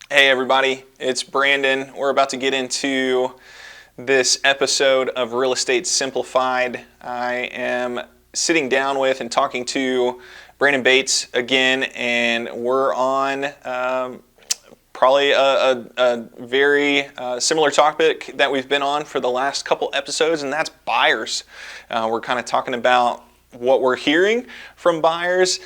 Hey everybody, it's Brandon. We're about to get into this episode of Real Estate Simplified. I am sitting down with and talking to Brandon Bates again, and we're on probably a very similar topic that we've been on for the last couple episodes, and that's buyers. We're kind of talking about what we're hearing from buyers,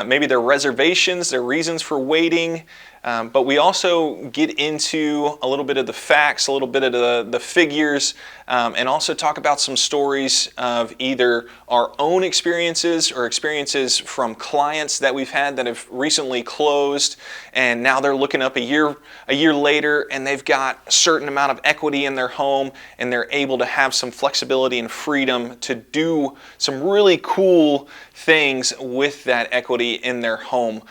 maybe their reservations, their reasons for waiting, but we also get into a little bit of the facts, a little bit of the figures, and also talk about some stories of either our own experiences or experiences from clients that we've had that have recently closed, and now they're looking up a year later, and they've got a certain amount of equity in their home, and they're able to have some flexibility and freedom to do some really cool things with that equity in their home.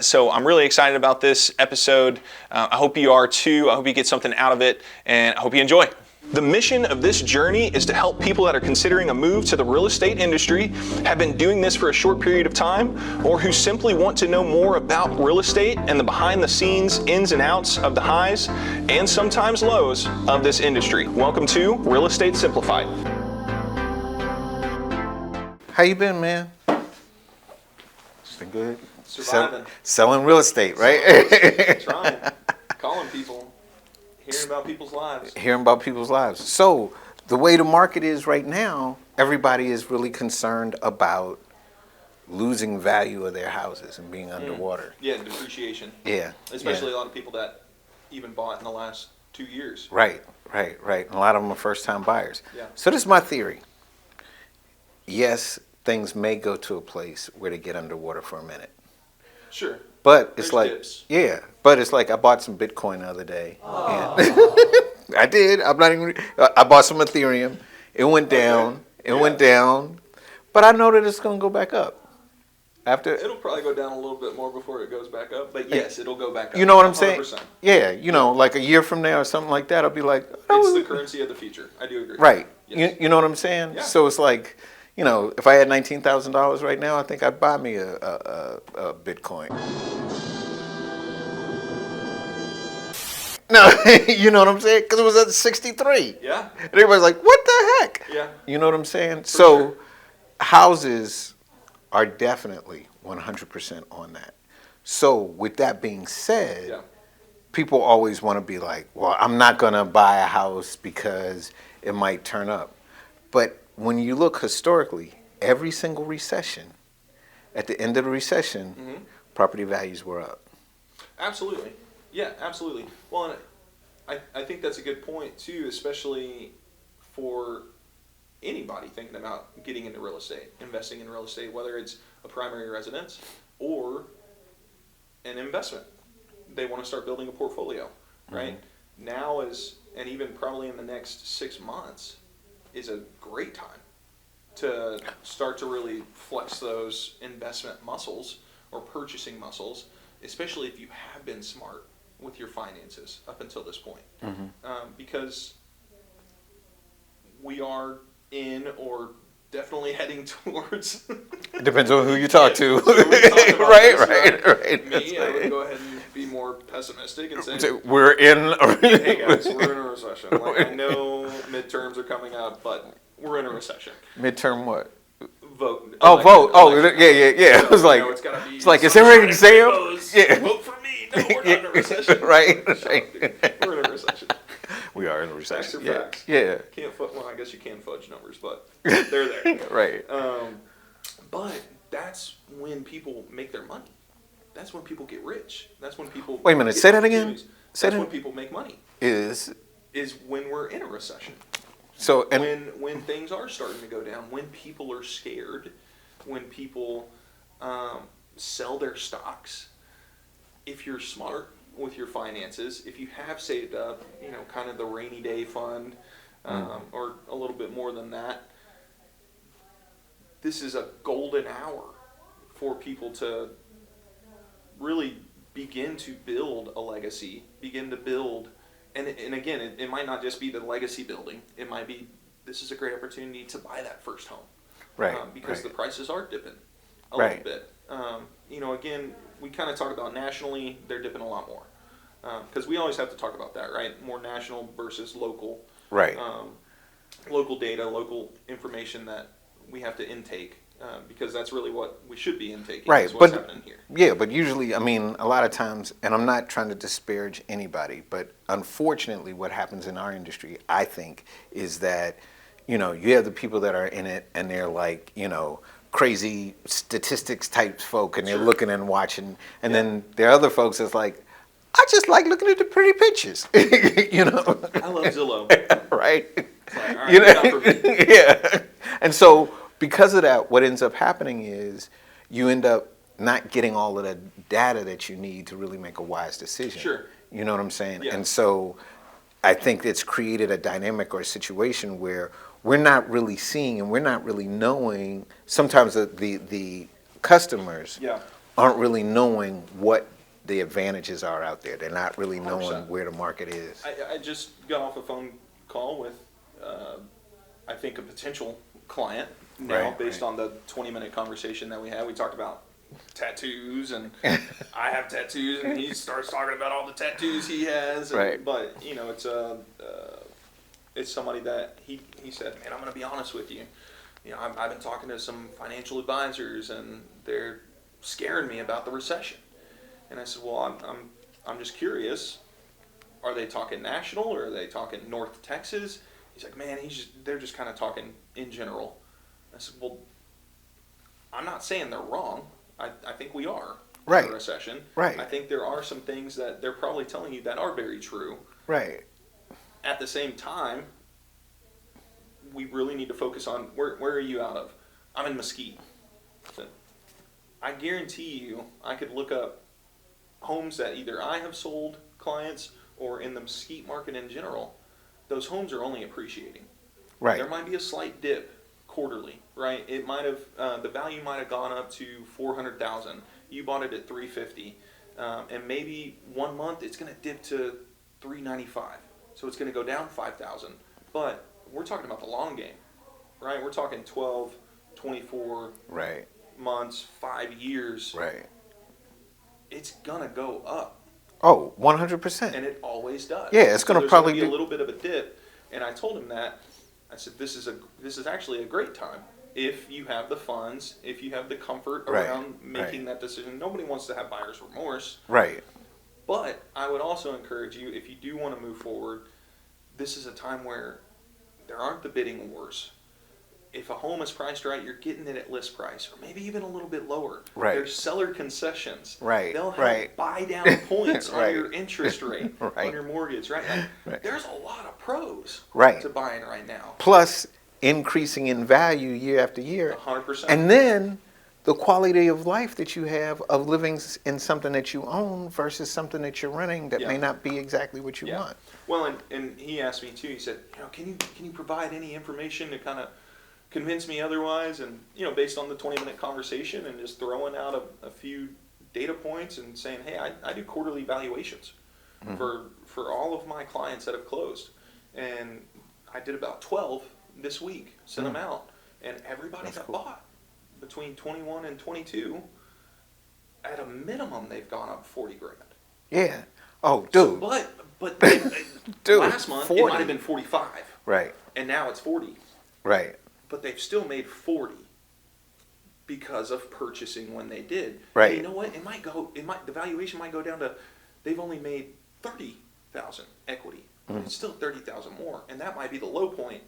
So I'm really excited about this episode. I hope you are too. I hope you get something out of it, and I hope you enjoy. The mission of this journey is to help people that are considering a move to the real estate industry, have been doing this for a short period of time, or who simply want to know more about real estate and the behind the scenes ins and outs of the highs and sometimes lows of this industry. Welcome to Real Estate Simplified. How you been, man? It's been good. Surviving. Selling real estate, right? Trying. Calling people. Hearing about people's lives. Hearing about people's lives. So the way the market is right now, everybody is really concerned about losing value of their houses and being underwater. Yeah, depreciation. Yeah. Especially a lot of people that even bought in the last 2 years. Right. And a lot of them are first-time buyers. Yeah. So this is my theory. Yes, things may go to a place where they get underwater for a minute. Sure. But it's There's like, dips. yeah, but it's like I bought some Bitcoin the other day. And I did. I bought some Ethereum. It went down. Went down. But I know that it's going to go back up. It'll probably go down a little bit more before it goes back up. But yes, it'll go back up. You know what I'm saying? 100%. Yeah, like a year from now or something like that, I'll be like, It's the currency of the future. I do agree. Right. Yes. You know what I'm saying? Yeah. So it's like, if I had $19,000 right now, I think I'd buy me a Bitcoin. No, you know what I'm saying? Because it was at 63. Yeah. And everybody's like, what the heck? Yeah. You know what I'm saying? For So sure. houses are definitely 100% on that. So with that being said, Yeah. people always want to be like, well, I'm not going to buy a house because it might turn up. But when you look historically, every single recession, at the end of the recession, property values were up. Absolutely. Yeah, absolutely. Well, and I think that's a good point, too, especially for anybody thinking about getting into real estate, investing in real estate, whether it's a primary residence or an investment. They want to start building a portfolio, right? Now and even probably in the next 6 months, is a great time to start to really flex those investment muscles or purchasing muscles, especially if you have been smart with your finances up until this point. Because we are in or definitely heading towards... It depends on who you talk to. So right. Me, I would go ahead and be more pessimistic and say, we're in... hey guys, we're in a recession. Like, I know midterms are coming up, but we're in a recession. Midterm what? Vote. Vote. Election. Yeah. So, It was like, it's gotta be is there an exam? Yeah. Vote for me. No, we're not in a recession. Right. We're in a recession. We are in a recession. Facts are facts. Yeah. Well, I guess you can fudge numbers, but they're there. Right. But that's when people make their money. That's when people get rich. That's when people... Wait a minute. Say that again. That's when people make money. Is when we're in a recession. So when things are starting to go down, when people are scared, when people sell their stocks, if you're smart with your finances, if you have saved up, kind of the rainy day fund, or a little bit more than that, this is a golden hour for people to really begin to build a legacy, begin to build. And again, it might not just be the legacy building. It might be, this is a great opportunity to buy that first home. Right. Because the prices are dipping a Right. little bit. Again, we kind of talk about nationally, they're dipping a lot more. because we always have to talk about that, right? More national versus local. Right. Local data, local information that we have to intake, because that's really what we should be intaking. Right, Is what's but happening here. yeah, but usually, I mean, a lot of times, and I'm not trying to disparage anybody, but unfortunately, what happens in our industry, I think, is that you have the people that are in it, and they're like, crazy statistics type folk, and they're Sure. looking and watching, and then there are other folks that's like, I just like looking at the pretty pictures, I love Zillow. right? It's like, all right, not for me. Yeah. And so because of that, what ends up happening is you end up not getting all of the data that you need to really make a wise decision. Sure. You know what I'm saying? Yeah. And so I think it's created a dynamic or a situation where we're not really seeing and we're not really knowing. Sometimes the customers Yeah. aren't really knowing what the advantages are out there. They're not really knowing 100%. where the market is. I just got off a phone call with, I think, a potential client now, Right, based right. on the 20-minute conversation that we had. We talked about tattoos, and I have tattoos, and he starts talking about all the tattoos he has. And, Right. But it's somebody that he said, man, I'm going to be honest with you. I've been talking to some financial advisors, and they're scaring me about the recession. And I said, well, I'm just curious. Are they talking national, or are they talking North Texas? He's like, man, they're just kind of talking in general. I said, well, I'm not saying they're wrong. I think we are Right. in a recession. Right. I think there are some things that they're probably telling you that are very true. Right. At the same time, we really need to focus on where are you out of? I'm in Mesquite. So I guarantee you, I could look up homes that either I have sold clients or in the Mesquite market in general. Those homes are only appreciating. Right. There might be a slight dip quarterly, right? It might have the value might have gone up to 400,000. You bought it at 350, and maybe 1 month it's going to dip to 395. So it's going to go down 5,000. But we're talking about the long game, right? We're talking 12, 24 Right. months, 5 years. Right. It's going to go up. Oh, 100%. And it always does. Yeah, it's gonna there's probably be a be- little bit of a dip, and I told him that. I said, this is actually a great time if you have the funds, if you have the comfort Right, around making right. that decision. Nobody wants to have buyer's remorse, Right. but I would also encourage you, if you do want to move forward, this is a time where there aren't the bidding wars. If a home is priced right, you're getting it at list price, or maybe even a little bit lower. Right. There's seller concessions. Right, They'll help right. buy down points Right. on your interest rate, Right. on your mortgage, right? Like, Right. there's a lot of pros Right. to buying right now. Plus increasing in value year after year. 100%. And then the quality of life that you have of living in something that you own versus something that you're renting that Yeah. may not be exactly what you Yeah. want. Well, and he asked me too. He said, can you provide any information to kind of convince me otherwise? And based on the 20-minute conversation and just throwing out a few data points and saying, hey, I do quarterly valuations for all of my clients that have closed, and I did about 12 this week. Sent them out, and everybody That's that cool. bought between 21 and 22, at a minimum, they've gone up 40 grand. Yeah. Oh, dude. But Dude, last month 40. it might have been 45, Right. and now it's 40. Right. But they've still made 40 because of purchasing when they did. Right. And you know what? The valuation might go down to, they've only made 30,000 equity. But it's still 30,000 more, and that might be the low point,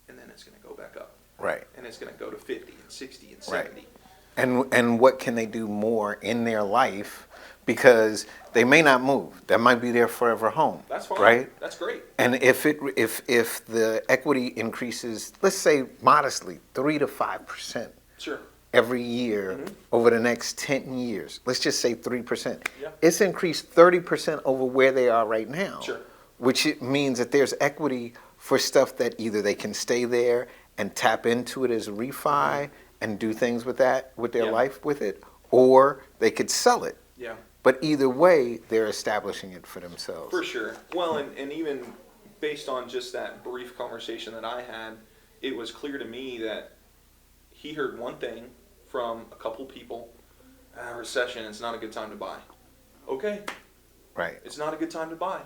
and then it's going to go back up. Right. And it's going to go to 50 and 60 and Right. 70. And what can they do more in their life, because they may not move. That might be their forever home. That's fine. Right? That's great. And if the equity increases, let's say modestly, 3 to 5% Sure. every year over the next 10 years, let's just say 3%. Yeah. It's increased 30% over where they are right now. Sure. Which it means that there's equity for stuff that either they can stay there and tap into it as a refi and do things with that, with their Yeah. life with it, or they could sell it. Yeah. But either way, they're establishing it for themselves. For sure. Well, and even based on just that brief conversation that I had, it was clear to me that he heard one thing from a couple people: recession, it's not a good time to buy. Okay, Right. It's not a good time to buy.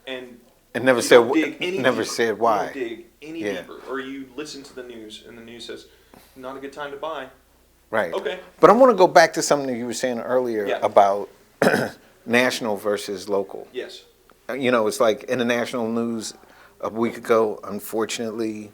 And never you said don't dig any never deeper. said why. You don't dig any deeper. Or you listen to the news, and the news says, not a good time to buy. Right. Okay. But I want to go back to something that you were saying earlier Yeah. about national versus local. Yes. It's like in the national news a week ago, unfortunately,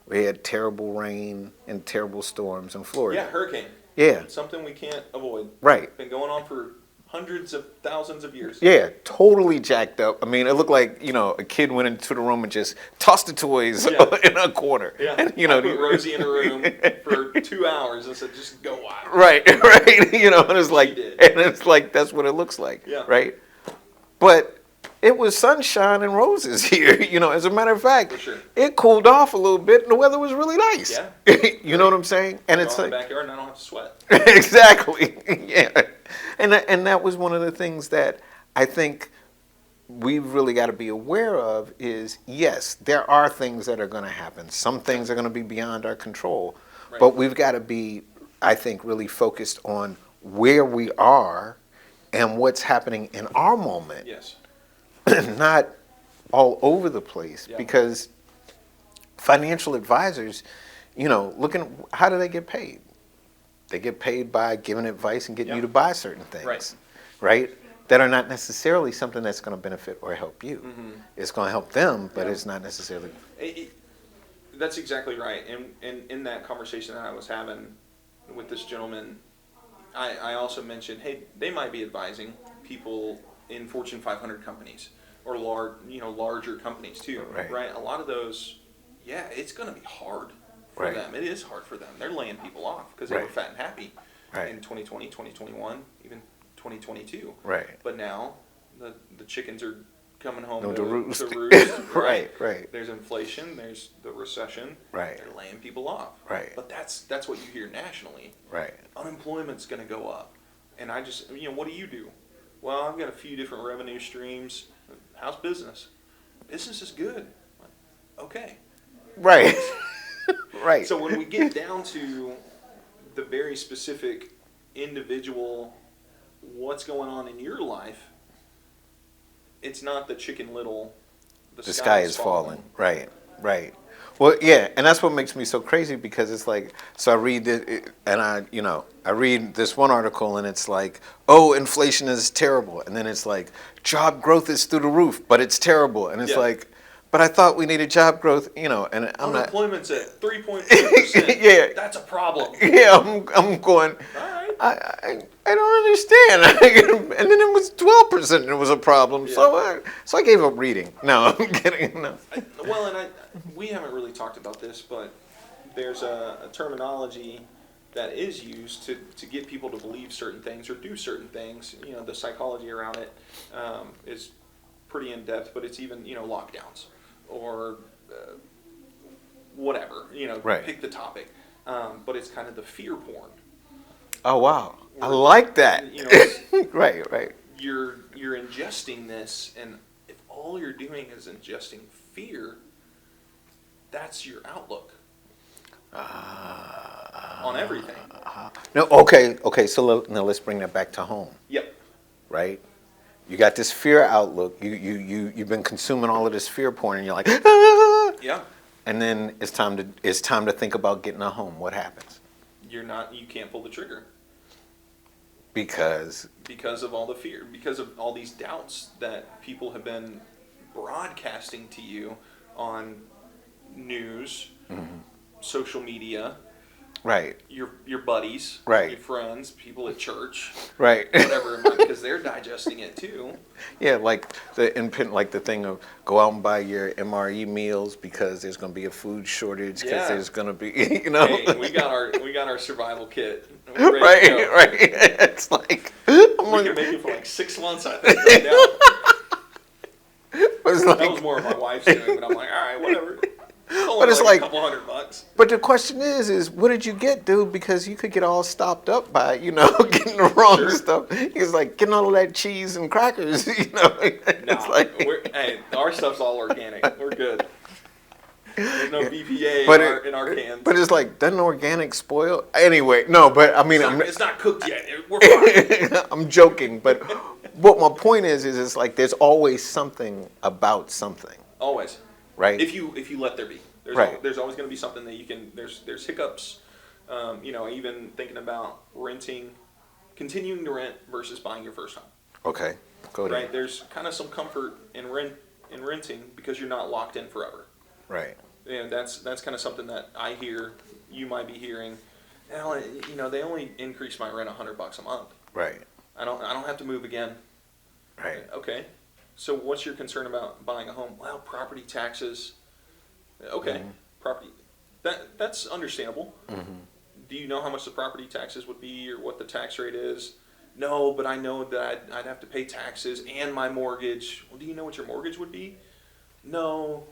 we had terrible rain and terrible storms in Florida. Yeah, hurricane. Yeah. Something we can't avoid. Right. Been going on for hundreds of thousands of years. Yeah, totally jacked up. I mean, it looked like, a kid went into the room and just tossed the toys in a corner. Yeah. And, I put Rosie in a room for 2 hours and said, just go wild. Right, right. And it's like that's what it looks like. Yeah. Right? But it was sunshine and roses here. As a matter of fact, For sure. it cooled off a little bit and the weather was really nice. Yeah. You know what I'm saying? And it's in the like backyard and I don't have to sweat. exactly. Yeah. And that was one of the things that I think we've really got to be aware of is, yes, there are things that are going to happen. Some things are going to be beyond our control. Right. But we've got to be, I think, really focused on where we are and what's happening in our moment. Yes. Not all over the place. Yeah. Because financial advisors, how do they get paid? They get paid by giving advice and getting you to buy certain things, right? That are not necessarily something that's going to benefit or help you. Mm-hmm. It's going to help them, but it's not necessarily. That's exactly right. And in that conversation that I was having with this gentleman, I also mentioned, hey, they might be advising people in Fortune 500 companies or larger companies too, right? A lot of those, it's going to be hard. For them. It is hard for them. They're laying people off because they were fat and happy in 2020, 2021, even 2022. Right. But now the chickens are coming home to roost. Right. Right. There's inflation. There's the recession. Right. They're laying people off. Right. But that's what you hear nationally. Right. Unemployment's going to go up. And I just, what do you do? Well, I've got a few different revenue streams. How's business? Business is good. Okay. Right. Right. So when we get down to the very specific individual, what's going on in your life, it's not the Chicken Little, the sky is falling. Right, right. Well, yeah, and that's what makes me so crazy because it's like, so I read it, and I read this one article and it's like, oh, inflation is terrible. And then it's like, job growth is through the roof, but it's terrible. And it's like, but I thought we needed job growth, and I'm not. Unemployment's at 3.5%. Yeah, that's a problem. Yeah, I'm going. All right. I don't understand. And then it was 12%. And it was a problem. Yeah. So I gave up reading. No, I'm kidding. No. We haven't really talked about this, but there's a terminology that is used to get people to believe certain things or do certain things. The psychology around it is pretty in depth, but it's even lockdowns. Or whatever, pick the topic. But it's kind of the fear porn. Oh, wow. I like that. Right. You're ingesting this, and if all you're doing is ingesting fear, that's your outlook on everything. No, okay. So now let's bring that back to home. Yep. Right? You got this fear outlook. You've been consuming all of this fear porn, and you're like, ah! Yeah. And then it's time to think about getting a home. What happens? You can't pull the trigger. Because of all the fear, because of all these doubts that people have been broadcasting to you on news, social media. Right. Your buddies, right. Your friends, people at church, right. Whatever, because they're digesting it too. Yeah, like the thing of go out and buy your MRE meals because there's going to be a food shortage because there's going to be, Hey, we got our survival kit. Right. It's like we can make it for like 6 months. I think right now. That was more of my wife's doing, but I'm like, all right, whatever. But it's like a couple $100. But the question is, what did you get, dude? Because you could get all stopped up by, getting the wrong stuff. It's like getting all of that cheese and crackers, It's like our stuff's all organic. We're good. There's no BPA in our cans. But it's like, doesn't organic spoil? Anyway, no, but I mean, it's not cooked yet. We're fine. I'm joking, but But my point is it's like there's always something about something, Always. right? If you let there be. Right. There's always going to be something that you can. There's hiccups. Even thinking about renting, continuing to rent versus buying your first home. Okay, go there. Right. There's kind of some comfort in renting because you're not locked in forever. Right. And that's kind of something that I hear. You might be hearing. Well, they only increase my rent $100 a month. Right. I don't have to move again. Right. Okay. So what's your concern about buying a home? Well, property taxes. Okay. Mm-hmm. Property. That's understandable. Mm-hmm. Do you know how much the property taxes would be or what the tax rate is? No, but I know that I'd have to pay taxes and my mortgage. Well, do you know what your mortgage would be? No.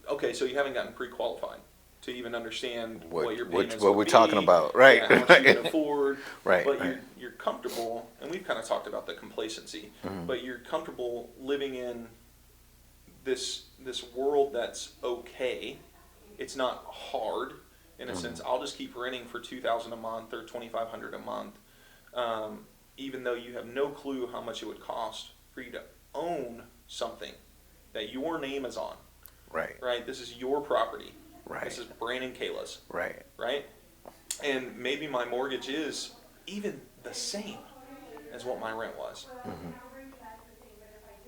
Okay, so you haven't gotten pre-qualified to even understand what your payments what would we're be, talking about, right? how much you can afford. Right, But right. you're comfortable, and we've kind of talked about the complacency. Mm-hmm. But you're comfortable living in this world that's okay. It's not hard in a sense. I'll just keep renting for $2,000 a month or $2,500 a month, even though you have no clue how much it would cost for you to own something that your name is on. Right. Right. This is your property. Right. This is Brandon Kayla's. Right. Right. And maybe my mortgage is even the same as what my rent was. Mm-hmm.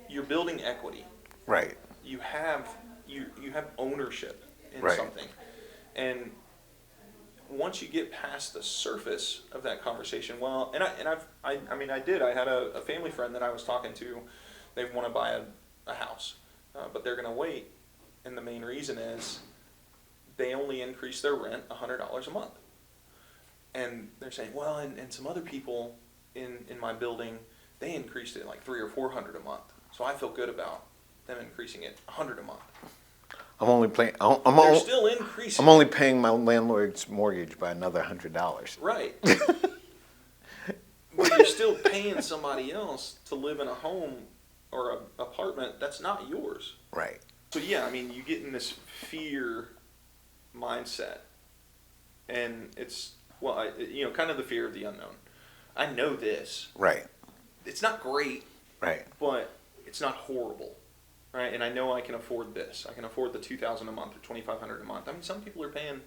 You're building equity. Right. You have ownership in Right. something, and once you get past the surface of that conversation, well, I had a family friend that I was talking to. They want to buy a house, but they're going to wait, and the main reason is they only increase their rent $100 a month, and they're saying, well, and some other people in my building, they increased it like $300 or $400 a month, so I feel good about them increasing it $100 a month. I'm only paying. They're still increasing. I'm only paying my landlord's mortgage by another $100. Right. But you're still paying somebody else to live in a home or an apartment that's not yours. Right. So yeah, you get in this fear mindset, and it's kind of the fear of the unknown. I know this. Right. It's not great. Right. But it's not horrible. Right, and I know I can afford this. I can afford the $2,000 a month or $2,500 a month. Some people are paying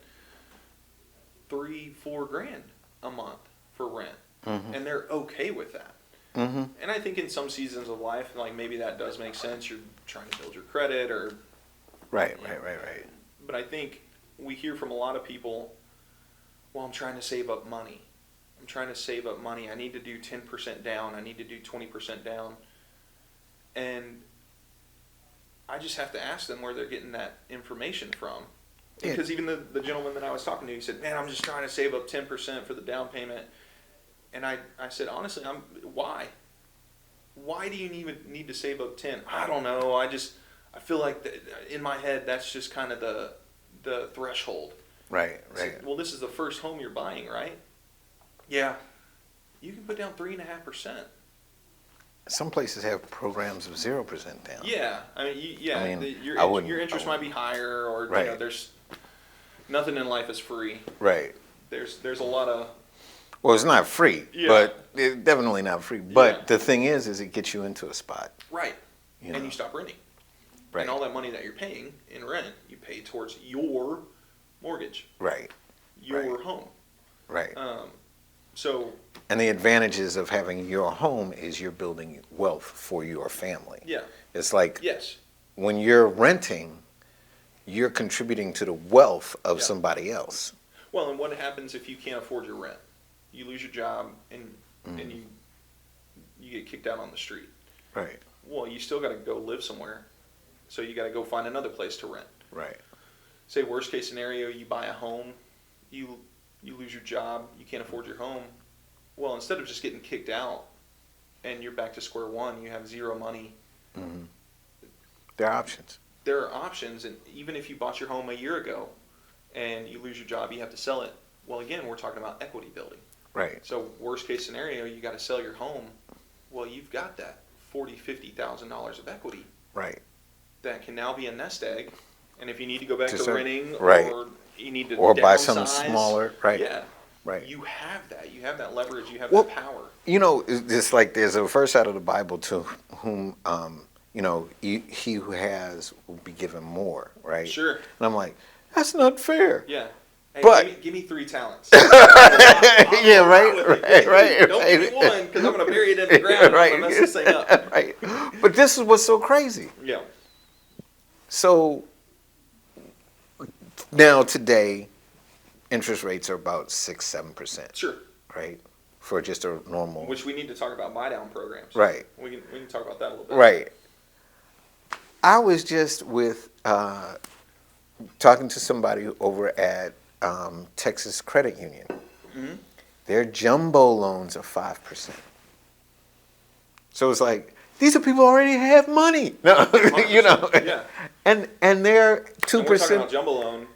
$3-4 grand a month for rent, and they're okay with that. Mm-hmm. And I think in some seasons of life, like maybe that does make sense. You're trying to build your credit, or Right. But I think we hear from a lot of people, well, I'm trying to save up money. I need to do 10% down. I need to do 20% down, and I just have to ask them where they're getting that information from. Because even the gentleman that I was talking to, he said, man, I'm just trying to save up 10% for the down payment. And I said, honestly, why? Why do you even need to save up 10? I don't know. I feel like in my head, that's just kind of the threshold. Right. Said, well, this is the first home you're buying, right? Yeah. You can put down 3.5%. Some places have programs of 0% down. Yeah, your interest might be higher, or Right. There's nothing in life is free. Right. There's a lot of. Well, it's not free, Yeah. but it's definitely not free. But Yeah. the thing is it gets you into a spot. Right. You And know. you stop renting. Right. And all that money that you're paying in rent, you pay towards your mortgage, Right. your Right. home. Right. So And the advantages of having your home is you're building wealth for your family. yeah, It's like yes, when you're renting, you're contributing to the wealth of Yeah. somebody else. well, and what happens if you can't afford your rent? You lose your job, and you get kicked out on the street. Right. Well, you still got to go live somewhere, so you got to go find another place to rent. Right. Say worst case scenario, you buy a home, you lose your job, you can't afford your home. Well, instead of just getting kicked out and you're back to square one, you have zero money. Mm-hmm. There are options. There are options, and even if you bought your home a year ago and you lose your job, you have to sell it. Well, again, we're talking about equity building. Right. So worst case scenario, you got to sell your home. Well, you've got that $40,000-$50,000 of equity. Right. That can now be a nest egg, and if you need to go back to So- renting, right. or you need to Or buy some downsize, smaller. Right. Yeah. Right. You have that. You have that leverage. You have Well, that power. You know, it's like there's a verse out of the Bible to whom, you know, he who has will be given more, right? Sure. And I'm like, that's not fair. Yeah. Hey, But give me 3 talents. yeah, right. Don't give me one because I'm going to bury it in the ground and I'm going to mess this thing up. Right. But this is what's so crazy. Yeah. So now today, interest rates are about 6-7%. Sure. Right. For just a normal. Which we need to talk about buy down programs. Right. We can talk about that a little bit. Right. I was just with talking to somebody over at Texas Credit Union. Mm-hmm. Their jumbo loans are 5%. So it's like these are people who already have money. No, you know. Yeah. And they're 2%. And we're talking about jumbo loan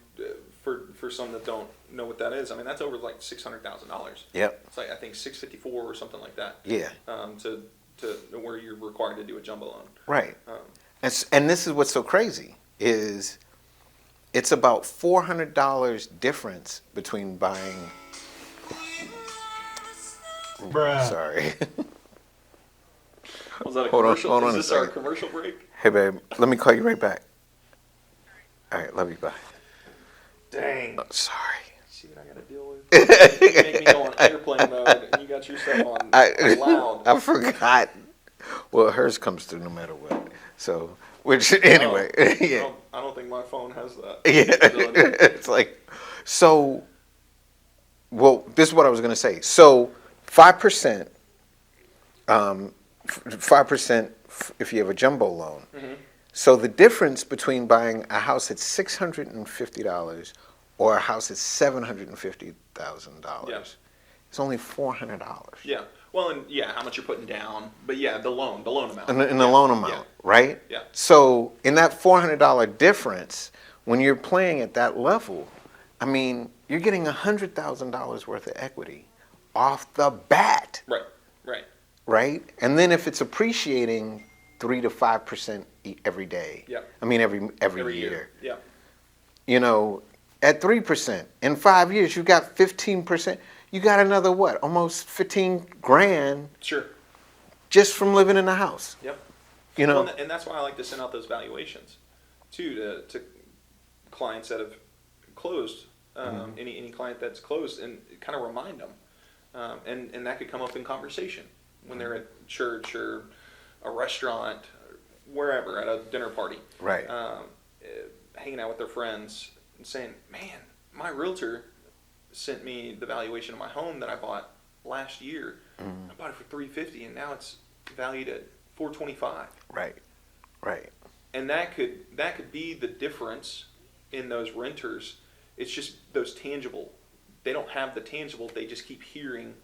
for some that don't know what that is. I mean, that's over like $600,000. Yep. It's like I think 654 or something like that. Yeah. To where you're required to do a jumbo loan. Right. And this is what's so crazy is it's about $400 difference between buying. Bruh. Sorry. Was that a Hold on, commercial? hold on Is a this our second. commercial break? Hey, babe, let me call you right back. All right, love you. Bye. Dang. Oh, sorry. See what I got to deal with? You make me go on airplane mode, and you got your stuff on loud. I forgot. Well, hers comes through no matter what. So, which anyway, yeah. I don't think my phone has that. Yeah. It's like, so. Well, this is what I was going to say. So, 5%. 5% if you have a jumbo loan. Mm-hmm. So the difference between buying a house at $650 or a house at $750,000 is only $400. Yeah. Well, and how much you're putting down, but the loan amount. In the loan amount, right? Yeah. So in that $400 difference, when you're playing at that level, I mean, you're getting $100,000 worth of equity off the bat. Right. Right? And then if it's appreciating 3 to 5% every day. Yeah. I mean every year. Yeah. You know, at 3%, in 5 years you got 15%. You got another what? Almost 15 grand. Sure. Just from living in the house. Yep. You know, and that's why I like to send out those valuations too to clients that have closed. Any client that's closed, and kind of remind them, and that could come up in conversation when they're at church or a restaurant, wherever, at a dinner party, right? Hanging out with their friends and saying, "Man, my realtor sent me the valuation of my home that I bought last year. I bought it for $350, and now it's valued at $425." Right. And that could be the difference in those renters. It's just those tangible. They don't have the tangible. They just keep hearing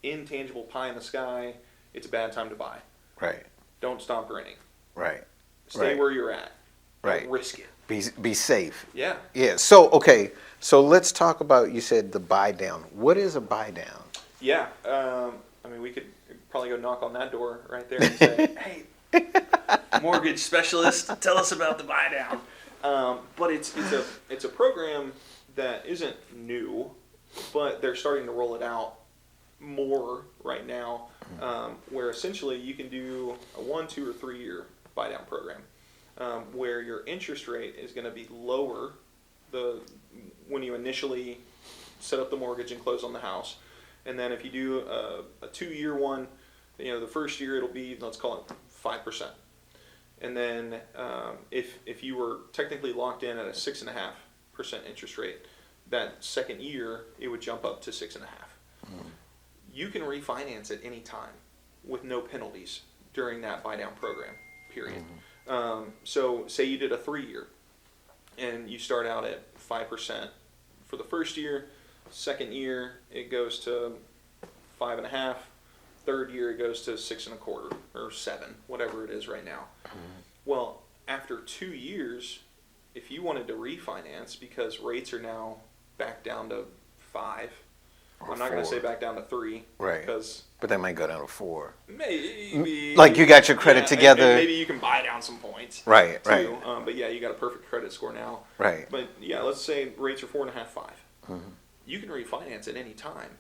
intangible pie in the sky. It's a bad time to buy. Right. Don't stop renting. Right. Stay where you're at. Right. Don't risk it. Be safe. Yeah. Yeah. So okay. So let's talk about. You said the buy down. What is a buy down? Yeah. I mean, we could probably go knock on that door right there and say, "Hey, mortgage specialist, tell us about the buy down." But it's a program that isn't new, but they're starting to roll it out more right now, where essentially you can do a 1, 2, or 3 year buy down program, where your interest rate is going to be lower when you initially set up the mortgage and close on the house, and then if you do a 2-year one, the first year it'll be, let's call it 5%, and then if you were technically locked in at a 6.5% interest rate, that second year it would jump up to 6.5%. You can refinance at any time with no penalties during that buy down program period. So say you did a 3-year and you start out at 5% for the first year. Second year it goes to 5.5. Third year it goes to 6.25 or 7, whatever it is right now. Well, after 2 years, if you wanted to refinance because rates are now back down to 5, I'm not going to say back down to 3, right? But they might go down to 4. Maybe. Like you got your credit together. And maybe you can buy down some points. Right. But you got a perfect credit score now. Right. But let's say rates are 4.5, 5. you can refinance at any time,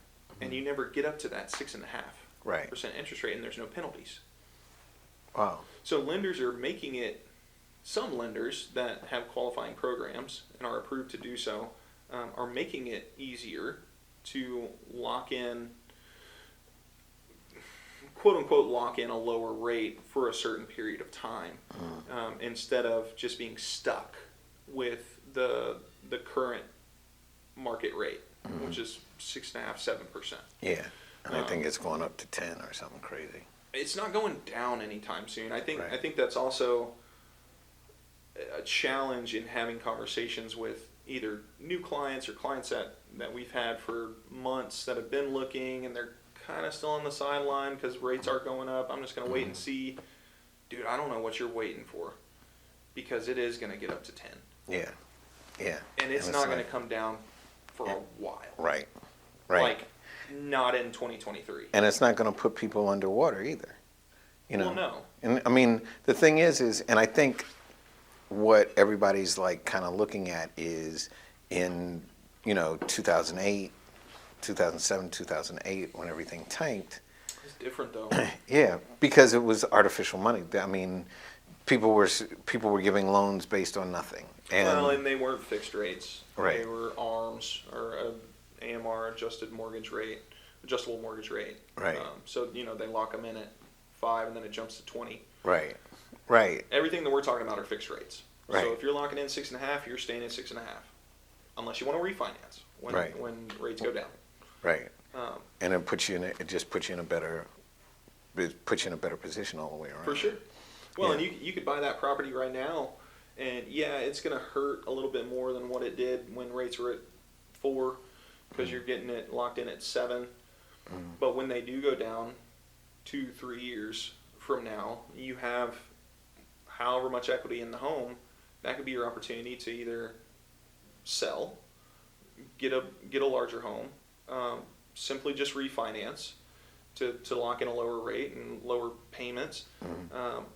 and you never get up to that 6.5% interest rate, and there's no penalties. Wow. So lenders are making it. Some lenders that have qualifying programs and are approved to do so are making it easier to lock in, quote unquote, lock in a lower rate for a certain period of time, instead of just being stuck with the current market rate, which is 6.5%, 7%. Yeah, and I think it's going up to 10 or something crazy. It's not going down anytime soon. I think Right. I think that's also a challenge in having conversations with either new clients or clients that we've had for months that have been looking and they're kind of still on the sideline because rates are going up. I'm just going to wait and see. Dude, I don't know what you're waiting for, because it is going to get up to 10. Yeah, yeah. And it's not going to come down for a while. Right. Like, not in 2023. And it's not going to put people underwater either. You know? Well, no. And I mean, the thing is, and I think what everybody's like kind of looking at is in, 2008, 2007, 2008, when everything tanked. It's different though. Yeah, because it was artificial money. I mean, people were giving loans based on nothing. And they weren't fixed rates. Right. They were ARMs, or AMR, adjustable mortgage rate. Right. So they lock them in at 5, and then it jumps to 20. Right. Everything that we're talking about are fixed rates. Right. So if you're locking in 6.5, you're staying at 6.5, unless you want to refinance when rates go down. Right. And it just puts you in a better position all the way around. For sure. Well, and you could buy that property right now, and yeah, it's going to hurt a little bit more than what it did when rates were at 4, because you're getting it locked in at 7. But when they do go down 2-3 years from now, you have however much equity in the home. That could be your opportunity to either sell, get a larger home, simply just refinance to lock in a lower rate and lower payments,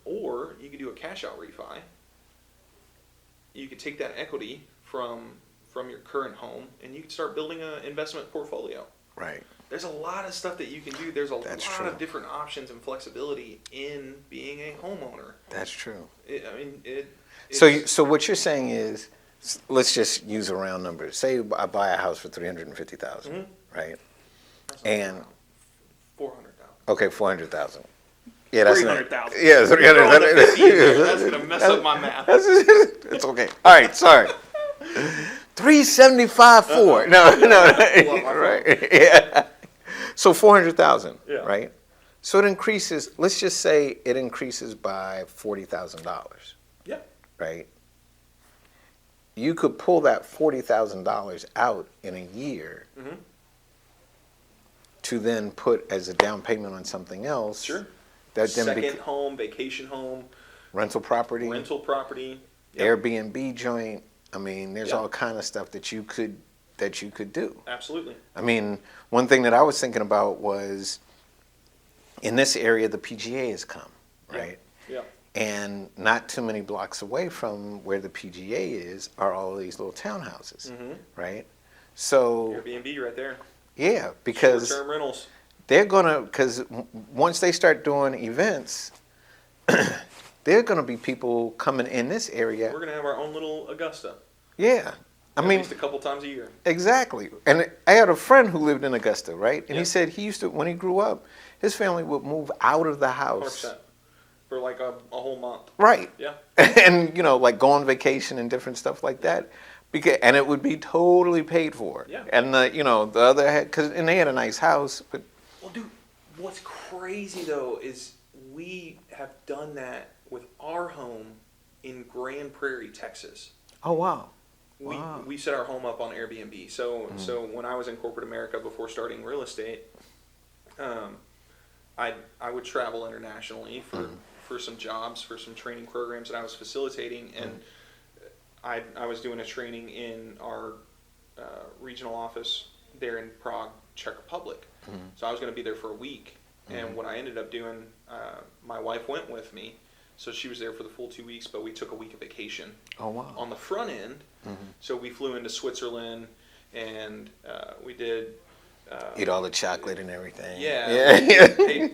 or you could do a cash out refi. You could take that equity from your current home and you could start building an investment portfolio. Right. There's a lot of stuff that you can do. There's a lot true. of different options and flexibility in being a homeowner. That's true. It's So what you're saying is, let's just use a round number. Say I buy a house for $350,000, right? And 400,000. okay, 400,000. Yeah, that's 300,000. Yeah, 300,000. That's gonna mess up my math. It's okay. All right, sorry. 375 for it. No, right? Yeah. So 400,000, right? So it increases. Let's just say it increases by $40,000. Yeah. Right. You could pull that $40,000 out in a year to then put as a down payment on something else. Sure. That then Second home, vacation home, rental property, Yep. Airbnb joint. I mean, there's all kind of stuff that you could do. Absolutely. I mean, one thing that I was thinking about was in this area the PGA has come, right? Yeah. And not too many blocks away from where the PGA is are all of these little townhouses, right? So Airbnb right there. yeah, because Short-term rentals. they're gonna, because once they start doing events, there are gonna be people coming in this area. We're gonna have our own little Augusta. Yeah, I At mean, least a couple times a year. exactly. And I had a friend who lived in Augusta, right? And Yeah. he said he used to, when he grew up, his family would move out of the house. 100%. For like a whole month. Right. Yeah. And, like go on vacation and different stuff like that. And it would be totally paid for. Yeah. And, the other had, and they had a nice house, but. Well, dude, what's crazy though is we have done that with our home in Grand Prairie, Texas. Oh, wow. We set our home up on Airbnb. So when I was in corporate America before starting real estate, I would travel internationally for some jobs, for some training programs that I was facilitating, and I was doing a training in our regional office there in Prague, Czech Republic. So I was going to be there for a week, and what I ended up doing, my wife went with me. So she was there for the full 2 weeks, but we took a week of vacation. Oh, wow. On the front end. So we flew into Switzerland, and we did. Eat all the chocolate and everything. Yeah. Hey,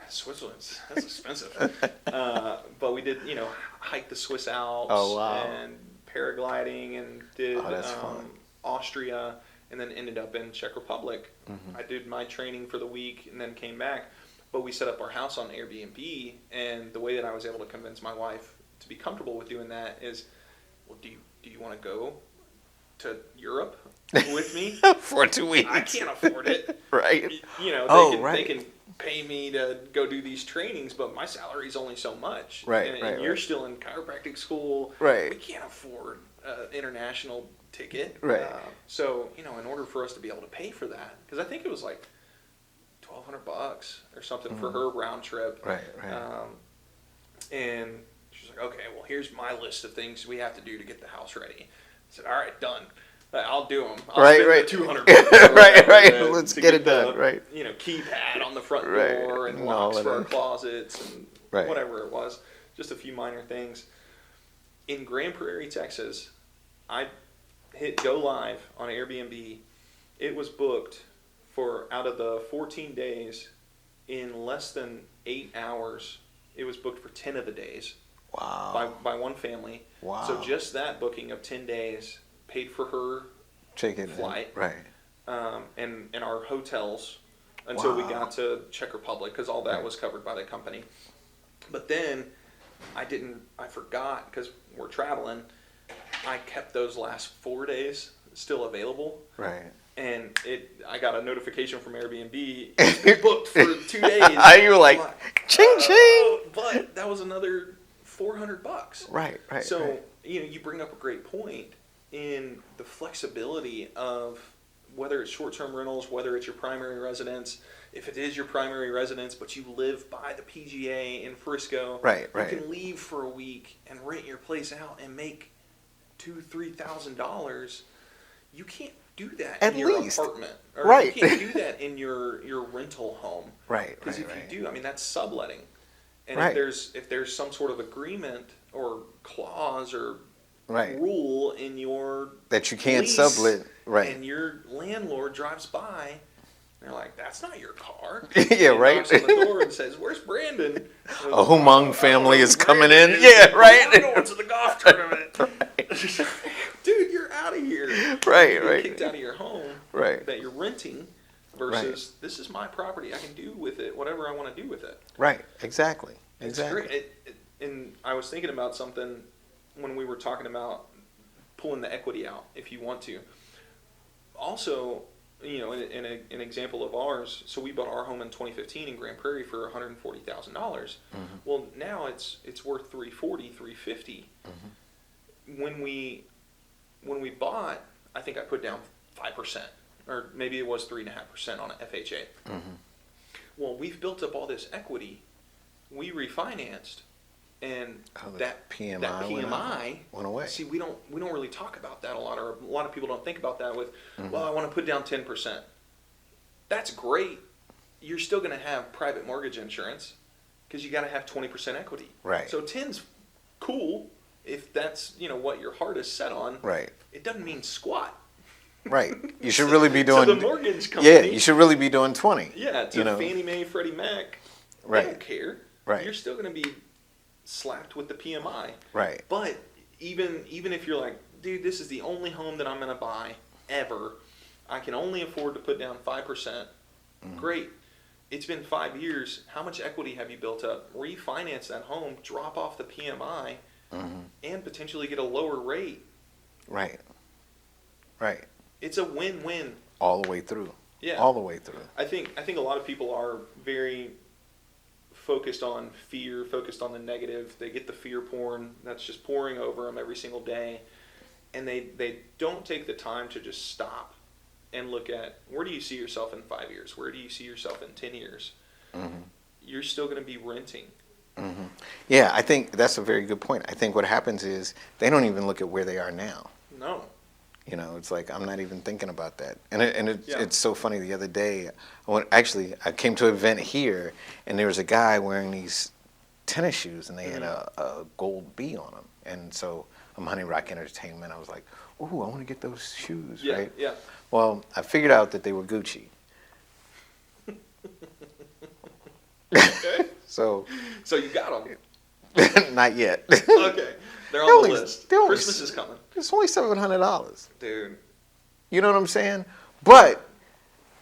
Switzerland's that's expensive. But we did, hike the Swiss Alps. Oh, wow. And paragliding and did that's fun. Austria, and then ended up in Czech Republic. I did my training for the week and then came back. But we set up our house on Airbnb, and the way that I was able to convince my wife to be comfortable with doing that is, well, do you want to go to Europe with me for 2 weeks? I can't afford it. Right. They can pay me to go do these trainings, but my salary's only so much. Right, and you're still in chiropractic school. Right. We can't afford an international ticket. Right. So, in order for us to be able to pay for that, because I think it was like $1,200 or something for her round trip. Right. And she's like, okay, well, here's my list of things we have to do to get the house ready. I said, all right, done. I'll do them. I'll spend the $200. Right. Let's get it done. Right. Keypad on the front door and locks for our closets and right. whatever it was. Just a few minor things. In Grand Prairie, Texas, I hit go live on Airbnb. It was booked for, out of the 14 days, in less than 8 hours, it was booked for 10 of the days. Wow. By one family. Wow. So just that booking of 10 days paid for her flight. Right. And our hotels until we got to Czech Republic, because all that was covered by the company. But then I forgot, because we're traveling, I kept those last 4 days still available. Right. And I got a notification from Airbnb. It's been booked for 2 days. You were like, ching ching. But that was another $400. Right. So you bring up a great point in the flexibility of whether it's short-term rentals, whether it's your primary residence. If it is your primary residence, but you live by the PGA in Frisco, you can leave for a week and rent your place out and make $2,000-$3,000. You can't do that in your apartment. Or you can't do that in your rental home. Right. Because if you do, that's subletting. And if there's some sort of agreement or clause or rule in your that you can't lease, sublet, and your landlord drives by, they're like, "That's not your car." Yeah, and right. Knocks on the door and says, "Where's Brandon?" A Humong family is coming in. Yeah, right. I'm going to the golf tournament. Dude, you're out of here. You're kicked out of your home that you're renting versus this is my property. I can do with it whatever I want to do with it. Right. Exactly. It's great. And I was thinking about something when we were talking about pulling the equity out if you want to. Also, in an example of ours, so we bought our home in 2015 in Grand Prairie for $140,000. Well, now it's worth $340,000, $350,000. When we bought, I think I put down 5%, or maybe it was 3.5% on an FHA. Well, we've built up all this equity. We refinanced, and that PMI went away. See, we don't really talk about that a lot, or a lot of people don't think about that with, well, I want to put down 10%. That's great. You're still going to have private mortgage insurance because you got to have 20% equity. Right. So 10's cool if that's what your heart is set on. Right. It doesn't mean squat. Right. You should really be doing. To the mortgage company. Yeah, you should really be doing 20. Yeah. To Fannie Mae, Freddie Mac. They don't care. Right. You're still going to be slapped with the PMI. Right. But even if you're like, dude, this is the only home that I'm going to buy ever. I can only afford to put down 5%. Great. It's been 5 years. How much equity have you built up? Refinance that home, drop off the PMI, and potentially get a lower rate. Right. It's a win-win. All the way through. Yeah. All the way through. I think a lot of people are very focused on fear, focused on the negative. They get the fear porn that's just pouring over them every single day. And they don't take the time to just stop and look at, where do you see yourself in 5 years? Where do you see yourself in 10 years? You're still going to be renting. Yeah, I think that's a very good point. I think what happens is they don't even look at where they are now. No. It's like, I'm not even thinking about that. And it's so funny. The other day, I came to an event here, and there was a guy wearing these tennis shoes, and they had a gold B on them. And so I'm Honey Rock Entertainment. I was like, ooh, I want to get those shoes, Yeah, right? yeah. Well, I figured out that they were Gucci. Okay. So you got them. not yet. Okay. They're on the list. they're only- Christmas is coming. It's only $700. Dude. You know what I'm saying? But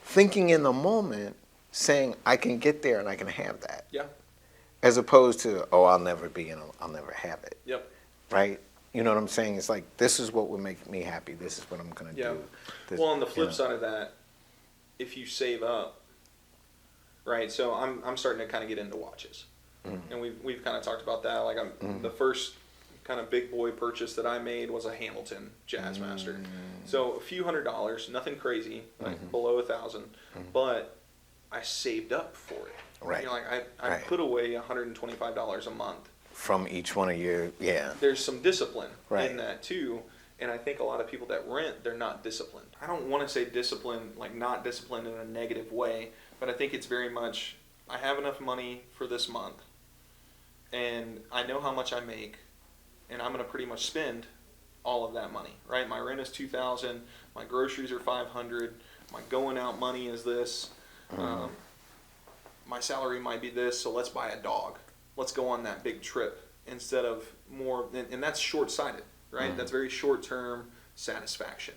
thinking in the moment, saying I can get there and I can have that, Yeah. as opposed to, oh, I'll never be and I'll never have it, Yep. right? You know what I'm saying? It's like, this is what would make me happy. This is what I'm going to Yeah. do. This, Well, on the flip you know. side of that, if you save up, right? So I'm starting to kind of get into watches, and we've kind of talked about that. Like the first kind of big boy purchase that I made was a Hamilton Jazzmaster. So a few $100s, nothing crazy, like below $1,000, but I saved up for it. Right. You know, like I Right. put away $125 a month. From each one of your, yeah. There's some discipline Right. in that too. And I think a lot of people that rent, they're not disciplined. I don't want to say disciplined, like not disciplined in a negative way, but I think it's very much, I have enough money for this month, and I know how much I make, and I'm going to pretty much spend all of that money, right? My rent is $2,000, my groceries are $500, my going out money is this, my salary might be this, so let's buy a dog. Let's go on that big trip instead of more, and that's short-sighted. Right, that's very short-term satisfaction,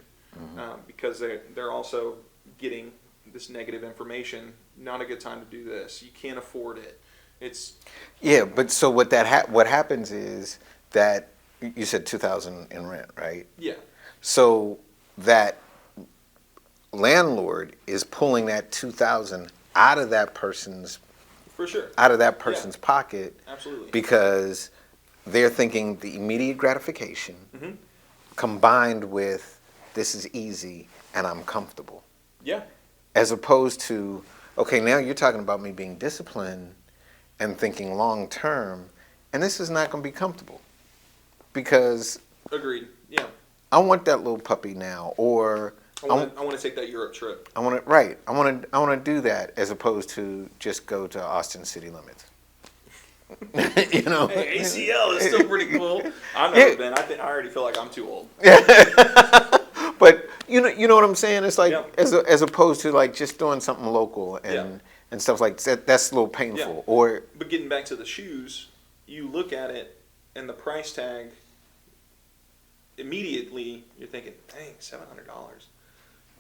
because they're also getting this negative information. Not a good time to do this. You can't afford it. It's Yeah, but so what what happens is that you said 2,000 in rent, right? yeah, So that landlord is pulling that 2,000 out of that person's for sure, pocket, absolutely. because they're thinking the immediate gratification combined with this is easy and I'm comfortable. Yeah, As opposed to, okay, now you're talking about me being disciplined and thinking long term, and this is not going to be comfortable because agreed. Yeah, I want that little puppy now, or I want to take that Europe trip. I want to, right, I want to do that as opposed to just go to Austin city limits. You know, Hey, ACL is still pretty cool. I've never been. I already feel like I'm too old. But you know what I'm saying. It's like Yeah. as opposed to like just doing something local and Yeah. and stuff like that. That's a little painful. Yeah. Or But getting back to the shoes, you look at it and the price tag. Immediately, you're thinking, "Dang, $700.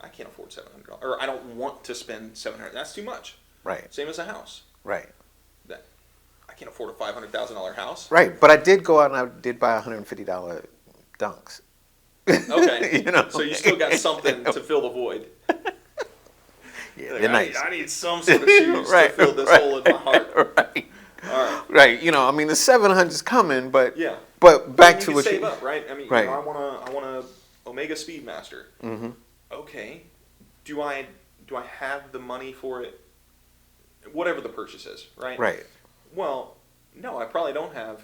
I can't afford $700, or I don't want to spend $700. That's too much." right, Same as a house. right, That I can't afford a $500,000 house. right. But I did go out and I did buy $150 dunks. Okay, You know? so you still got something to fill the void. Yeah, Like, they're nice. I need some sort of shoes Right, to fill this right, hole in my heart. Right, All right. right. You know, I mean, the 700's coming, but Yeah. But back you to can what save you up, right? I mean, Right. you know, I want a Omega Speedmaster. Mm-hmm. Okay, do I have the money for it? Whatever the purchase is, right? Right. Well, no, I probably don't have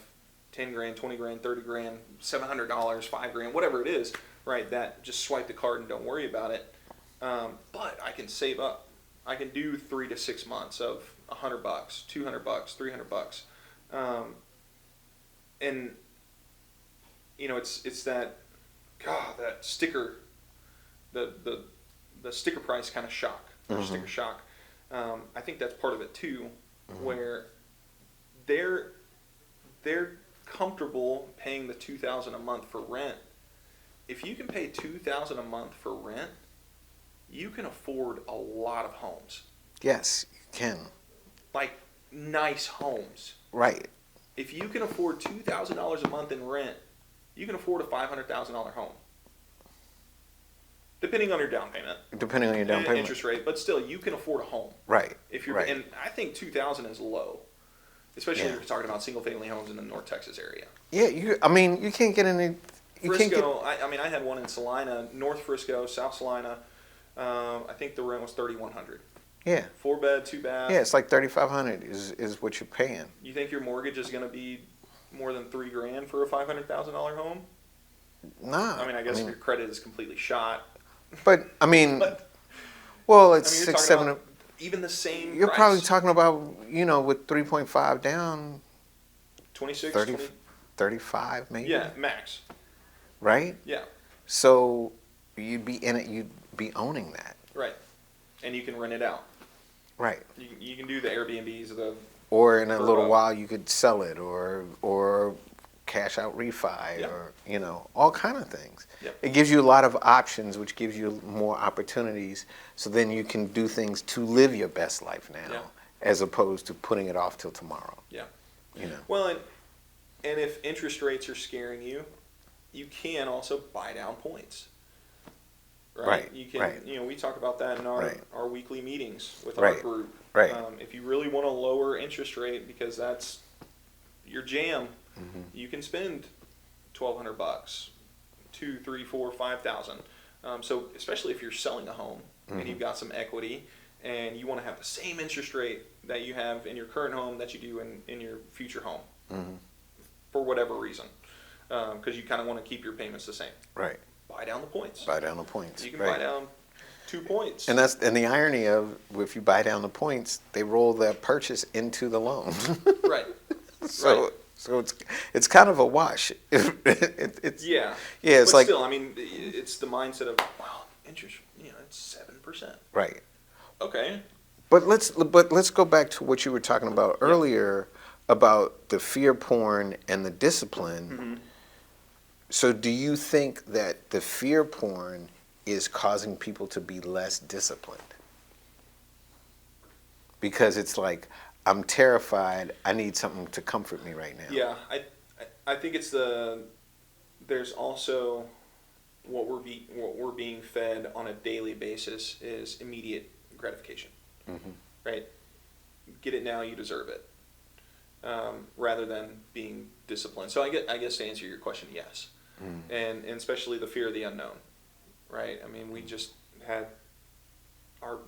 10 grand, 20 grand, 30 grand, $700, $5 grand, whatever it is, right? That just swipe the card and don't worry about it. But I can save up. I can do 3 to 6 months of $100, $200, $300. And you know, it's that sticker, the sticker price kind of shock, or sticker shock. I think that's part of it too, where they're comfortable paying the $2,000 a month for rent. If you can pay $2,000 a month for rent, you can afford a lot of homes, Yes, you can. like nice homes. Right. If you can afford $2,000 a month in rent, you can afford a $500,000 home, depending on your down payment. Depending on your down and payment. interest rate, but still, you can afford a home. Right. If you're, right. and I think 2,000 is low, especially Yeah. if you're talking about single-family homes in the North Texas area. Yeah, I mean, you can't get any. You can't get. Frisco, I had one in Salina, North Frisco, South Salina. I think the rent was $3,100. Yeah. 4 bed, 2 bath. Yeah, it's like $3,500 is what you're paying. You think your mortgage is going to be more than $3 grand for a $500,000 home? Nah. I mean, I guess your credit is completely shot. But I mean, But well, it's you're 6, talking 7. about even the same. You're price. probably talking about, with 3.5 down, 26, 30, 20, 35 maybe. Yeah, max. Right. Yeah. So you'd be in it. You'd be owning that. Right. And you can rent it out. Right. You can do the Airbnbs, Or in a little for, while you could sell it, or cash out refi, Yep. or all kind of things. Yep. It gives you a lot of options, which gives you more opportunities. So then you can do things to live your best life now, Yeah. as opposed to putting it off till tomorrow. Yeah. You know. Well, and if interest rates are scaring you, you can also buy down points. Right, You can, right. we talk about that in our, Right. our weekly meetings with our Right, group. right. If you really want to lower interest rate because that's your jam, Mm-hmm. you can spend $1,200, $2,000, $3,000, $4,000, $5,000. So especially if you're selling a home Mm-hmm. and you've got some equity and you want to have the same interest rate that you have in your current home that you do in your future home, Mm-hmm. for whatever reason, because you kind of want to keep your payments the same. Right. Buy down the points. Buy down the points. You can right. buy down 2 points. And the irony of, if you buy down the points, they roll that purchase into the loan. Right. So Right. so it's kind of a wash. It's Yeah. it's But like still, I mean, it's the mindset of, wow, interest, it's 7%. right. Okay. But let's go back to what you were talking about earlier about the fear porn and the discipline. Mm-hmm. So do you think that the fear porn is causing people to be less disciplined? Because it's like, I'm terrified, I need something to comfort me right now. Yeah, I think it's there's also what we're being fed on a daily basis is immediate gratification. Mm-hmm. Right? Get it now, you deserve it. Rather than being disciplined. So I guess to answer your question, yes. Mm. And especially the fear of the unknown, right? I mean, we just had our